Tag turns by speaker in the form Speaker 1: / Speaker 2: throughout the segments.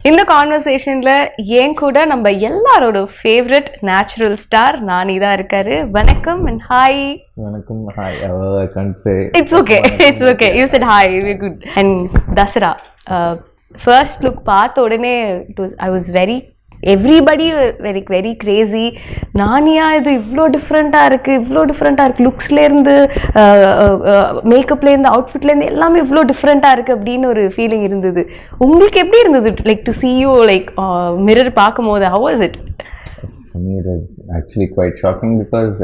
Speaker 1: இந்த கான்வர்சேஷன்ல ஏன் கூட நம்ம எல்லாரோட ஃபேவரட் நேச்சுரல் ஸ்டார் நானி தான் இருக்காரு. வணக்கம் and hi.
Speaker 2: வணக்கம், hi. I can't say.
Speaker 1: It's okay. It's okay. You said hi. We're good. And Dasara. First look பார்த்த உடனே I was everybody very crazy. நானியா இது இவ்வளோ டிஃப்ரெண்ட்டாக இருக்குது லுக்ஸ்லேருந்து மேக்கப்லேருந்து அவுட்ஃபிட்லேருந்து எல்லாமே இவ்வளோ டிஃப்ரெண்ட்டாக இருக்குது அப்படின்னு ஒரு ஃபீலிங் இருந்தது. உங்களுக்கு எப்படி இருந்தது like to see you like mirror பார்க்கும்போது? how was it?
Speaker 2: For me it was actually quite shocking because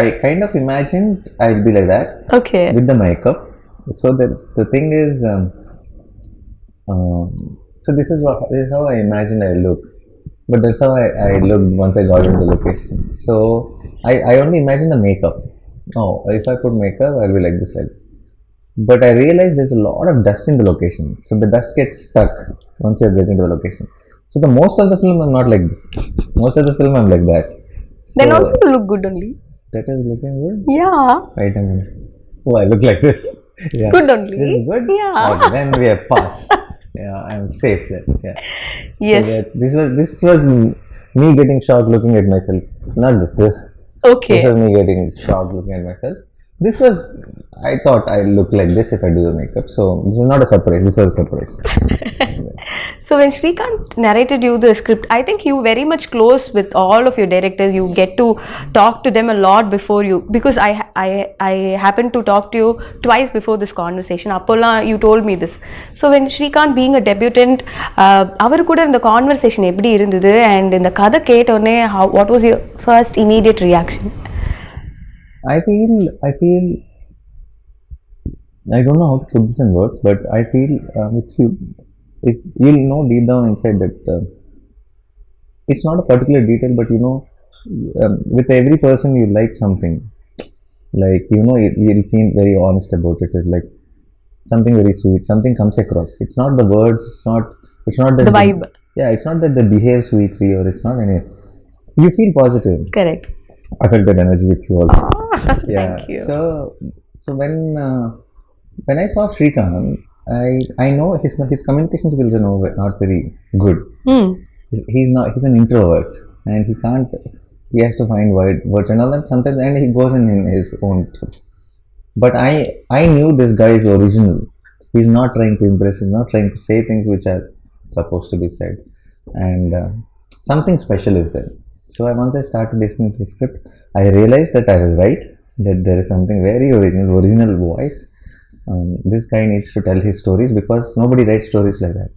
Speaker 2: I kind of imagined I'd be like that.
Speaker 1: Okay.
Speaker 2: With the makeup. So the thing is so this is how I imagined I look. But that's how I looked once I got into the location. So I only imagine the makeup. Oh, if I put makeup, I'll be like this. But I realized there's a lot of dust in the location. So the dust gets stuck once you get into the location. So the most of the film I'm not like this. Most of the film I'm like that. So
Speaker 1: then also you look good only.
Speaker 2: That is looking good?
Speaker 1: Yeah.
Speaker 2: Wait a minute. Oh, I look like this. Yeah.
Speaker 1: Good only.
Speaker 2: This is good?
Speaker 1: Yeah.
Speaker 2: Okay, then we have passed. Yeah, I'm safe then. Yeah.
Speaker 1: Yes.
Speaker 2: So this was me getting shocked looking at myself. Not this.
Speaker 1: Okay.
Speaker 2: This was me getting shocked looking at myself. I thought I look like this if I do the makeup. So this is not a surprise. This was a surprise.
Speaker 1: So when Srikanth narrated you the script, I think you very much close with all of your directors. You get to talk to them a lot before you, because I happened to talk to you twice before this conversation. Appola, you told me this. So when Srikanth being a debutant, அவர் கூட இந்த conversation எப்படி இருந்தது? And இந்த கதை கேட்டோடனே what was your first immediate reaction?
Speaker 2: I feel I don't know how to put this in words, but I feel if you'll know deep down inside that it's not a particular detail, but you know, with every person you like something, like you know, you'll feel very honest about it. It's like something very sweet, something comes across. It's not the words, it's not
Speaker 1: the vibe.
Speaker 2: Yeah, it's not that they behave sweetly, or it's not any. You feel positive.
Speaker 1: Correct.
Speaker 2: I felt that energy with you also. Yeah.
Speaker 1: Thank you.
Speaker 2: So when I saw Srikanth, I know his communication skills are not very good. He's an introvert, and he has to find words and all that sometimes, and he goes in his own trip. But I knew this guy is original. He's not trying to impress, he's not trying to say things which are supposed to be said, and something special is there. So once I started listening to the script, I realized that I was right, that there is something very original voice. This guy needs to tell his stories, because nobody writes stories like that.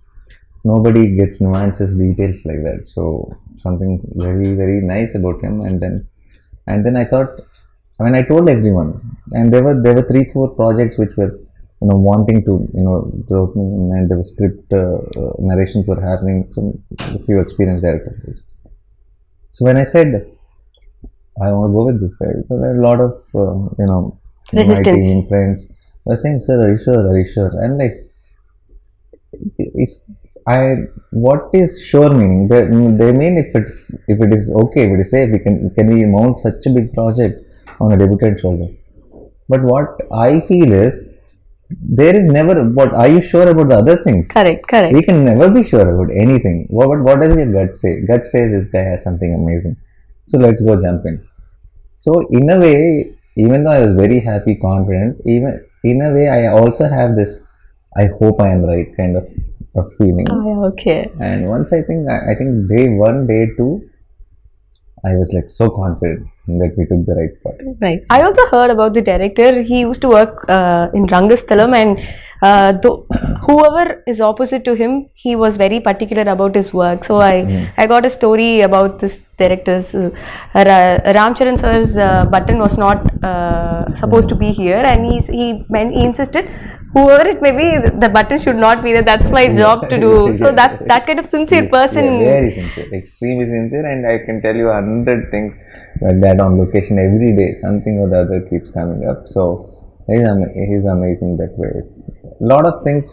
Speaker 2: Nobody gets nuances, details like that. So something very, very nice about him. And then I thought, when I told everyone, and there were 3-4 projects which were wanting to wrote me, and the script narrations were happening from a few experienced directors. So when I said I want to go with this guy, there were a lot of
Speaker 1: resistance.
Speaker 2: My team friends were saying, "Sir, are you sure?" And like, what is sure meaning? They mean if it is okay, if it is safe, can we mount such a big project on a debutant shoulder? But what I feel is, there is never. But are you sure about the other things?
Speaker 1: Correct.
Speaker 2: We can never be sure about anything. What does your gut say? Gut says this guy has something amazing, so let's go jump in. So in a way, even though I was very happy, confident, even in a way I also have this I hope I am right kind of feeling.
Speaker 1: Okay.
Speaker 2: And once I think day 1, day 2, I was like so confident that we took the right part.
Speaker 1: Nice. I also heard about the director. He used to work in Rangasthalam, and whoever is opposite to him, he was very particular about his work. So I got a story about this director's Ramcharan sir's button was not supposed to be here, and he insisted, whoever it may be, the button should not be there. That's my job to do. So that kind of sincere person.
Speaker 2: Yeah, very sincere, extremely sincere, and I can tell you 100 things like that on location every day. Something or the other keeps coming up. So he's amazing that way. A lot of things,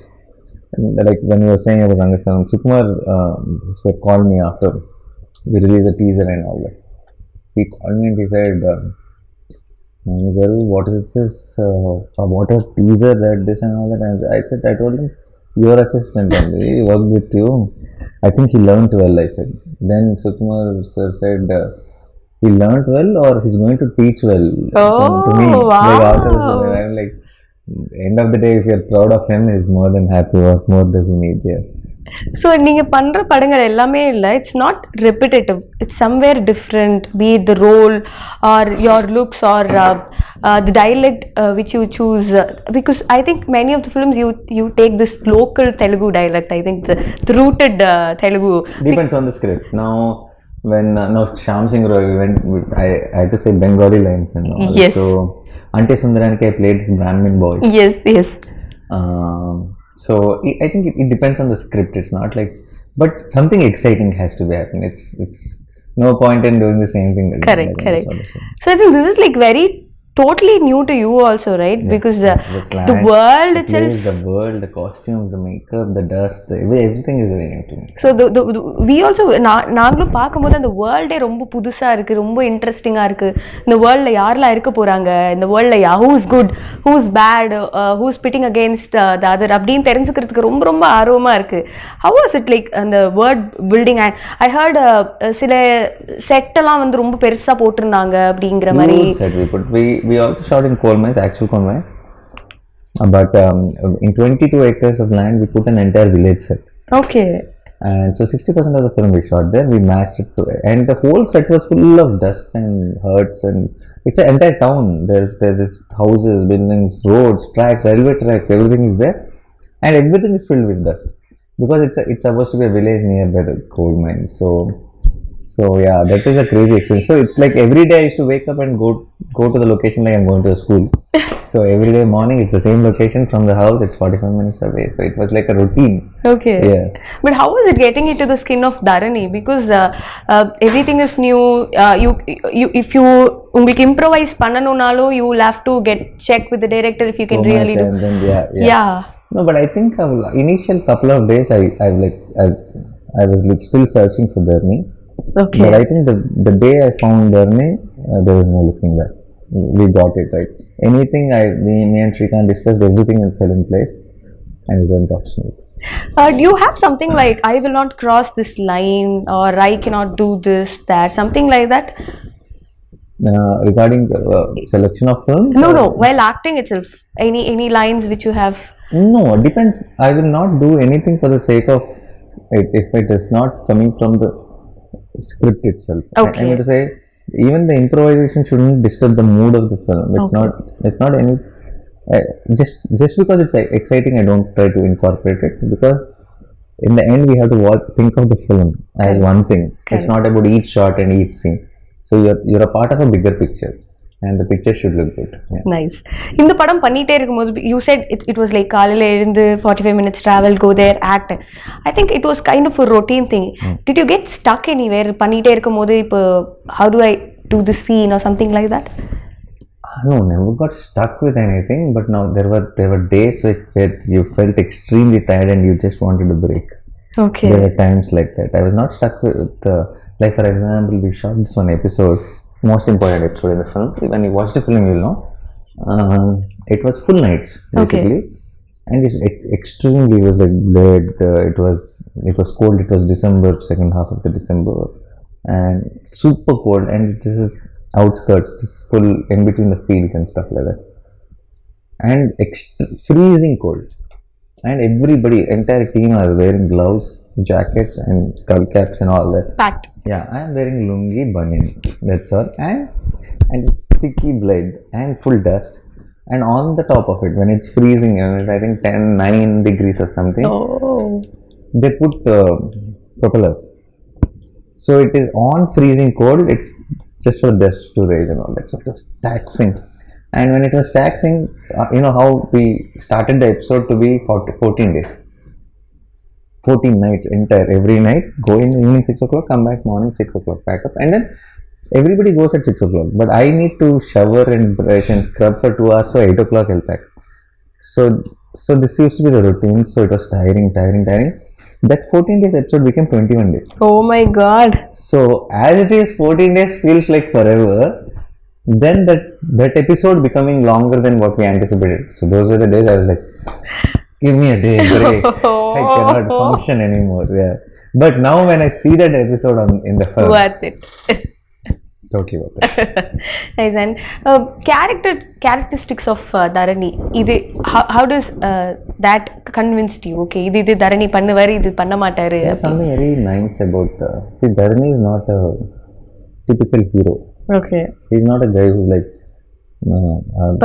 Speaker 2: like when you were saying about Rangasalam, Sukumar sir called me after we released a teaser and all that. He called me and he said, "Well, what is this? What a teaser, that this and all that." And I told him, your assistant only, he worked with you. I think he learnt well, I said. Then Sukumar sir said, he learnt well or he's going to teach well to me.
Speaker 1: Wow.
Speaker 2: Like after the film, I'm like, end of the day, if you're proud of him, he's more than happy. What more does he need here?
Speaker 1: So நீங்கள் பண்ணுற படங்கள் எல்லாமே இல்லை, it's not repetitive, it's somewhere different, be the role or your looks or the dialect which you choose, because I think many of the films you take this local Telugu dialect, I think the rooted Telugu.
Speaker 2: Depends on the script. Now Shyam Singh Roy I had to say Bengali lines and all.
Speaker 1: Yes.
Speaker 2: So Ante Sundaraniki I played this Brahmin boy.
Speaker 1: Yes.
Speaker 2: So I think it depends on the script. It's not like, but something exciting has to be happening. It's no point in doing the same thing again.
Speaker 1: Correct. So I think this is like very totally new to you also, right? Yeah. Because the world itself,
Speaker 2: the world, the costumes, the makeup, the dust, everything is very new to me.
Speaker 1: So we also நாங்களும் பார்க்கும்போது அந்த வேர்ல்டே ரொம்ப புதுசா இருக்கு, ரொம்ப இன்ட்ரெஸ்டிங்கா இருக்கு. இந்த வேர்ல்ட்ல யாரெல்லாம் இருக்க போறாங்க, இந்த வேர்ல்ட்ல who is good, who is bad, who is pitting against the other அப்படின்னு தெரிஞ்சுக்கிறதுக்கு ரொம்ப ஆர்வமா இருக்கு. How was it like அந்த world building? And I heard சில செட் எல்லாம் வந்து ரொம்ப பெருசா போட்டிருந்தாங்க அப்படிங்கிற மாதிரி.
Speaker 2: We also shot in coal mines, actual coal mines. But in 22 acres of land, we put an entire village set.
Speaker 1: Okay.
Speaker 2: And so 60% of the film we shot there, we matched it to it. And the whole set was full of dust and huts, and it's an entire town. There's this houses, buildings, roads, tracks, railway tracks, everything is there. And everything is filled with dust. Because it's supposed to be a village nearby the coal mines. So yeah, that is a crazy experience. So it's like every day I used to wake up and go to the location like I'm going to a school. So every day morning it's the same location from the house. It's 45 minutes away. So it was like a routine.
Speaker 1: Okay.
Speaker 2: Yeah.
Speaker 1: But how was it getting into the skin of Dharani? Because everything is new. You if you உங்களுக்கு improvise பண்ணனும்னாலும் you will have to check with the director if you can
Speaker 2: so
Speaker 1: really do.
Speaker 2: And then, yeah. No, but I think initial couple of days I was like still searching for Dharani.
Speaker 1: Okay.
Speaker 2: But I think the day I found Dharani, there was no looking back. We got it right. Anything me and Srikanth discussed, everything fell in place, and it went off smooth.
Speaker 1: Do you have something like I will not cross this line, or I cannot do this, that, something like that?
Speaker 2: Regarding the selection of films?
Speaker 1: No. While acting itself, any lines which you have?
Speaker 2: No, it depends. I will not do anything for the sake of it if it is not coming from the script itself.
Speaker 1: Okay.
Speaker 2: I mean to say, even the improvisation shouldn't disturb the mood of the film. It's not any just because it's exciting, I don't try to incorporate it, because in the end we have to think of the film as one thing. It's not about each shot and each scene. So you're a part of a bigger picture, and the picture should look good. Yeah.
Speaker 1: Nice. இந்த படம் பண்ணிட்டே இருக்கும்போது you said it was like காலையில எழுந்து 45 minutes travel, go there, act. I think it was kind of a routine thing. Did you get stuck anywhere பண்ணிட்டே இருக்கும்போது இப்போ how do I do the scene or something like that?
Speaker 2: No, never got stuck with anything, but now there were days where you felt extremely tired and you just wanted a break.
Speaker 1: Okay.
Speaker 2: There were times like that. I was not stuck with like for example, we shot this one episode, most important episode in the film. When you watch the film, you'll know. It was full nights basically, and it's extremely. It was like blood. It was cold. It was December, second half of the December, and super cold. And this is outskirts. This is full in between the fields and stuff like that, and freezing cold. And everybody, entire team, are wearing gloves, jackets, and skull caps and all that.
Speaker 1: Packed.
Speaker 2: Yeah, I am wearing lungi, baniyan. That's all. And it's sticky blood and full dust. And on the top of it, when it's freezing, I think 9 degrees or something, they put the propellers. So it is on freezing cold. It's just for dust to raise and all that. So it was taxing. And when it was taxing, you know how we started the episode to be 14 days. 14 nights entire, every night, go in evening 6 o'clock, come back morning 6 o'clock, pack up, and then everybody goes at 6 o'clock. But I need to shower and brush and scrub for 2 hours, so 8 o'clock I'll pack. So this used to be the routine, so it was tiring. That 14 days episode became 21 days.
Speaker 1: Oh my god.
Speaker 2: So as it is, 14 days feels like forever. Then that episode becoming longer than what we anticipated. So those were the days I was like, give me a day break. I cannot function anymore. Yeah. But now when I see that episode in the film,
Speaker 1: worth it.
Speaker 2: totally worth it.
Speaker 1: Nice. And characteristics of Dharani. How does that convinced you? Okay, இது Dharani பண்ணுவாரு இது பண்ண மாட்டாரு.
Speaker 2: There's something very nice about see, Dharani is not a typical hero.
Speaker 1: Okay.
Speaker 2: He's not a guy who's like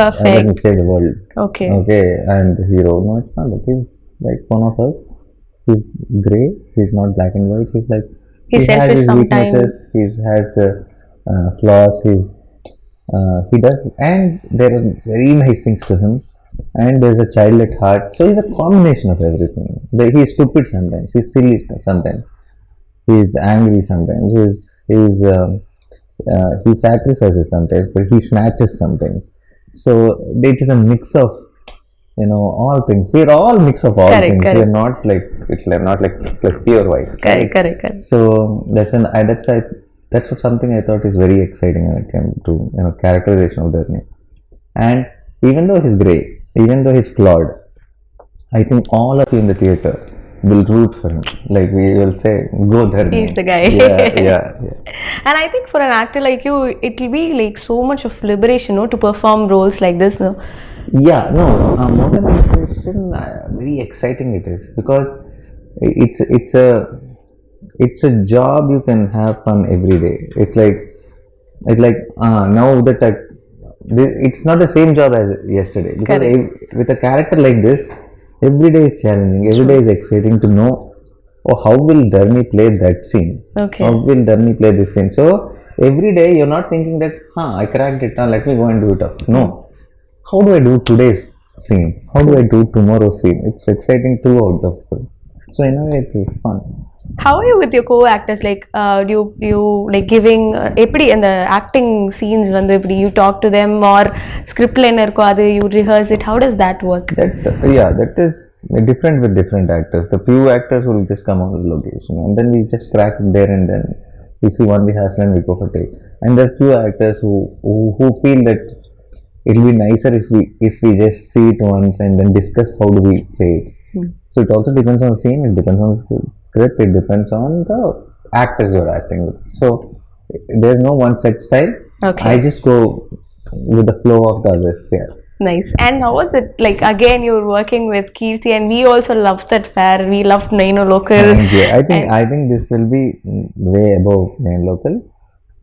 Speaker 1: perfect.
Speaker 2: Let me save the world.
Speaker 1: Okay.
Speaker 2: Okay, I am the hero. No, it's not. He's like one of us. He's grey. He's not black and white. He's like
Speaker 1: he has his
Speaker 2: weaknesses. He has flaws. He does, and there are very nice things to him. And there's a child at heart. So he's a combination of everything. He's stupid sometimes. He's silly sometimes. He's angry sometimes. He sacrifices sometimes, but he snatches sometimes. So it is a mix of all things. We are all mix of all things.
Speaker 1: Correct.
Speaker 2: We are not like not like pure white.
Speaker 1: Correct.
Speaker 2: So that's what something I thought is very exciting when it came to characterization of that name. And even though he's grey, even though he's flawed, I think all of you in the theatre will root for him. Like we will say, go there.
Speaker 1: He's the guy.
Speaker 2: Yeah.
Speaker 1: And I think for an actor like you, it will be like so much of liberation, to perform roles like this, no?
Speaker 2: Yeah, no. More than liberation, very exciting it is, because it's a job you can have fun every day. It's like now that it's not the same job as yesterday, because with a character like this, every day is challenging. Every day is exciting to know, how will Dharani play that scene?
Speaker 1: Okay.
Speaker 2: How will Dharani play this scene? So every day you're not thinking that, I cracked it, let me go and do it up. No. How do I do today's scene? How do I do tomorrow's scene? It's exciting throughout the film. So in a way it is fun.
Speaker 1: How are you with your co-actors? Like, do you like giving eppadi in the acting scenes vandu eppadi you talk to them, or script line irko adu you rehearse it? How does that work?
Speaker 2: That is different with different actors. The few actors will just come on the location and then we just crack it there and then. We see one rehearsal and we go for take. And there are few actors who feel that it will be nicer if we just see it once and then discuss how do we play it. So it also depends on the scene, it depends on the script, it depends on the actors you're acting with. So there's no one set style.
Speaker 1: Okay.
Speaker 2: I just go with the flow of the others. Yeah.
Speaker 1: Nice. And how was it? Like, again, you're working with Keerthy, and we also loved that fair. We loved Naino Local.
Speaker 2: I think this will be way above Naino Local,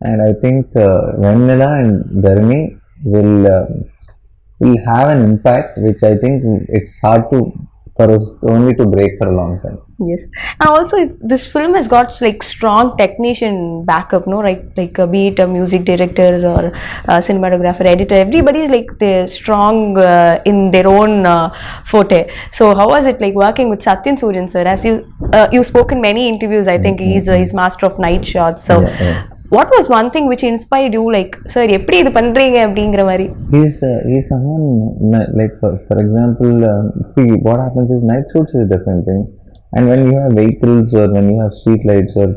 Speaker 2: and I think Vanilla and Dharani will have an impact which I think it's hard for us only to break for a long time.
Speaker 1: Yes. And also, if this film has got like strong technician backup, no, right? Like be it a music director or a cinematographer, editor, everybody is like they're strong in their own forte. So how was it like working with Satyan Suryan sir? As you spoke in many interviews, I think he's master of night shots. So what was one thing which inspired you, like, sir, eppadi idu pandreenga அப்படிங்கற மாதிரி?
Speaker 2: He's someone like for example, see what happens is night shoots is a different thing, and when you have vehicles or when you have street lights or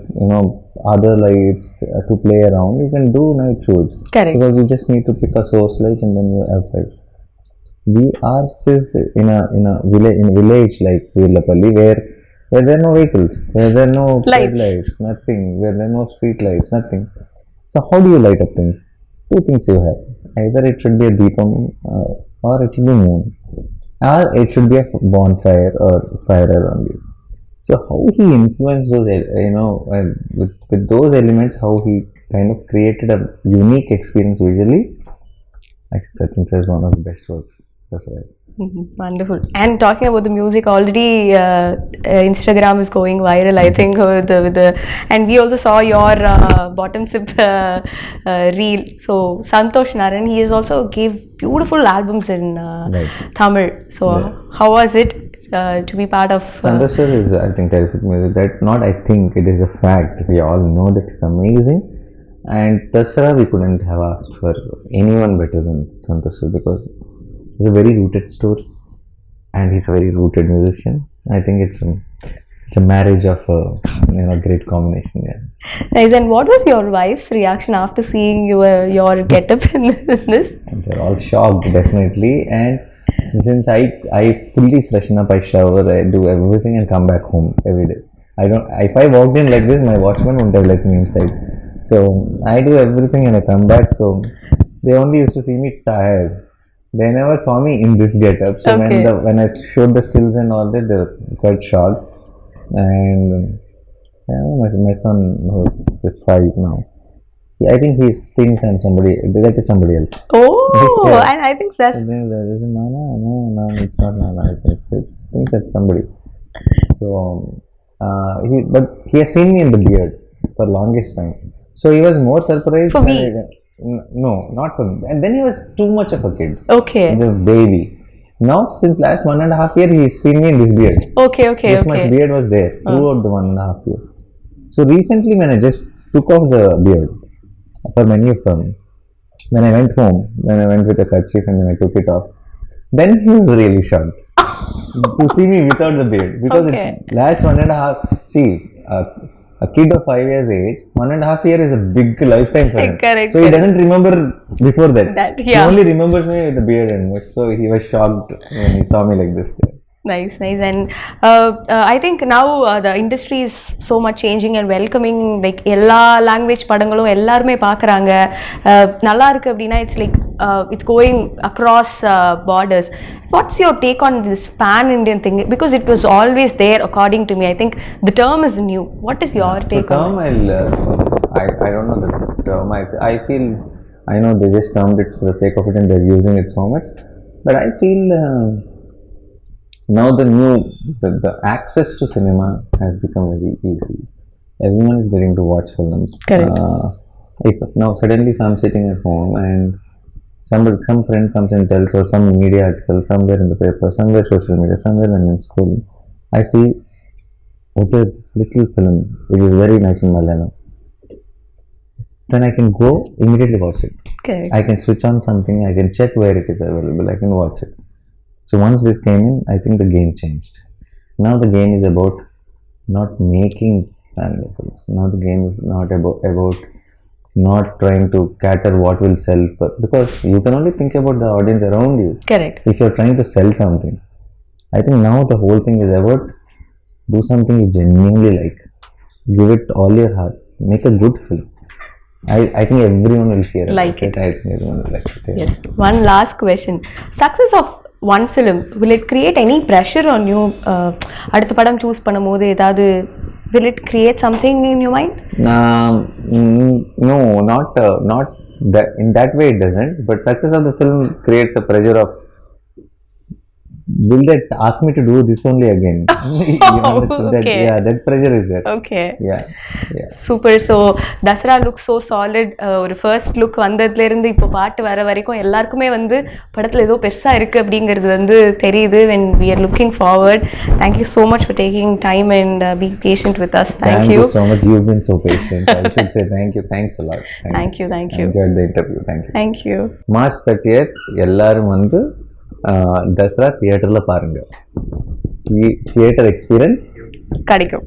Speaker 2: other lights to play around, you can do night shoots.
Speaker 1: Correct.
Speaker 2: Because you just need to pick a source light and then you have light. We are in a village like Virlapalli where there are no vehicles, where there are no lights, nothing, where there are no street lights, nothing. So how do you light up things? Two things you have. Either it should be a deepam or it should be moon, or it should be a bonfire or fire around you. So how he influenced those, with those elements, how he kind of created a unique experience visually. I think Satyan sir is one of the best works. Dasara.
Speaker 1: Wonderful. And talking about the music, already Instagram is going viral, I think, with the and we also saw your bottom sip reel. So Santosh Naran, he has also gave beautiful albums in Tamil. So how was it to be part of
Speaker 2: Santosh sir is, I think, terrific music. That not I think, it is a fact. We all know that it's amazing. And Dasara, we couldn't have asked for anyone better than Santosh sir, because he's a very rooted story and he's a very rooted musician. I think it's a marriage of a great combination. Yeah.
Speaker 1: Nice. And what was your wife's reaction after seeing your get-up in this?
Speaker 2: And they're all shocked, definitely. And Since I fully freshen up, I shower, I do everything and come back home every day. I don't. If I walked in like this, my watchman wouldn't have let me inside. So I do everything and I come back. So they only used to see me tired. They never saw me in this getup. So
Speaker 1: Okay.
Speaker 2: when I showed the stills and all that, they were quite shocked. And my son who's just 5 now. I think he thinks I'm somebody. That is somebody else.
Speaker 1: Oh,
Speaker 2: Yeah.
Speaker 1: and I think that's
Speaker 2: There is no, it's not Nana. I think that's somebody. So, but he has seen me in the beard for longest time. So he was more surprised.
Speaker 1: For me?
Speaker 2: No, not for me. And then he was too much of a kid.
Speaker 1: okay.
Speaker 2: The baby. Now, since last 1.5 years, he's seen me in this beard.
Speaker 1: Okay,
Speaker 2: This much beard was there throughout the 1.5 year. So recently, when I just took off the beard, for many of them, when I went home, when I went with a kerchief and then I took it off, then he was really shocked to see me without the beard, because
Speaker 1: Okay.
Speaker 2: it's last 1.5. See, a kid of 5 years age, 1.5 year is a big lifetime for him.
Speaker 1: Correct,
Speaker 2: So he
Speaker 1: correct.
Speaker 2: doesn't remember before that.
Speaker 1: That,
Speaker 2: He
Speaker 1: yeah.
Speaker 2: only remembers me with the beard and much. So he was shocked when he saw me like this.
Speaker 1: Nice. And I think now the industry is so much changing and welcoming. Like எல்லா language படங்களும் எல்லாருமே பார்க்குறாங்க. நல்லா இருக்கு அப்படின்னா it's like it's going across borders. What's your take on this pan Indian thing? Because it was always there according to me. I think the term is new. What is your
Speaker 2: So
Speaker 1: take on?
Speaker 2: term, I don't know the term. I feel, I know they just termed it for the sake of it and they're using it so much. But I feel now the access to cinema has become very easy. Everyone is getting to watch films.
Speaker 1: Correct.
Speaker 2: If now suddenly if I'm sitting at home and some friend comes and tells, or some media article somewhere in the paper, somewhere social media, somewhere when I'm school, I see, okay, this little film which is very nice in Malayalam, then I can go immediately watch it.
Speaker 1: Correct.
Speaker 2: I can switch on something, I can check where it is available, I can watch it. So once this came in, I think the game changed. Now the game is about not making family films. Now the game is not about not trying to cater what will sell, because you can only think about the audience around you.
Speaker 1: Correct.
Speaker 2: If you're trying to sell something, I think now the whole thing is about do something you genuinely like, give it all your heart, make a good film. I think everyone will hear
Speaker 1: Like
Speaker 2: about it. I think everyone will like it.
Speaker 1: Yes. One last question. Success of one film, will it create any pressure on you? அடுத்த படம் choose பண்ணும்போது ஏதாவது will it create something in your mind?
Speaker 2: No, not that. In that way it doesn't. But success of the film creates a pressure of, will they ask me to do this only again? You understand that?
Speaker 1: Okay.
Speaker 2: Yeah, that pressure is there.
Speaker 1: Okay.
Speaker 2: Yeah.
Speaker 1: Super. So Dasara looks so solid. ஒரு first look வந்ததுல இருந்து இப்போ பாட்டு வர வரைக்கும் எல்லாருக்குமே வந்து படத்துல ஏதோ பெருசா இருக்கு அப்படிங்கிறது வந்து தெரியுது. When we are looking forward, thank you so much for taking time and being patient with us. Thank you
Speaker 2: so much. You've been so patient. I should say thank you. Thanks a lot.
Speaker 1: Thank you.
Speaker 2: I enjoyed the interview. Thank you.
Speaker 1: Thank you.
Speaker 2: March 30th எல்லாரும் வந்து தசரா தியேட்டர்ல பாருங்க. Theatre experience
Speaker 1: கிடைக்கும்.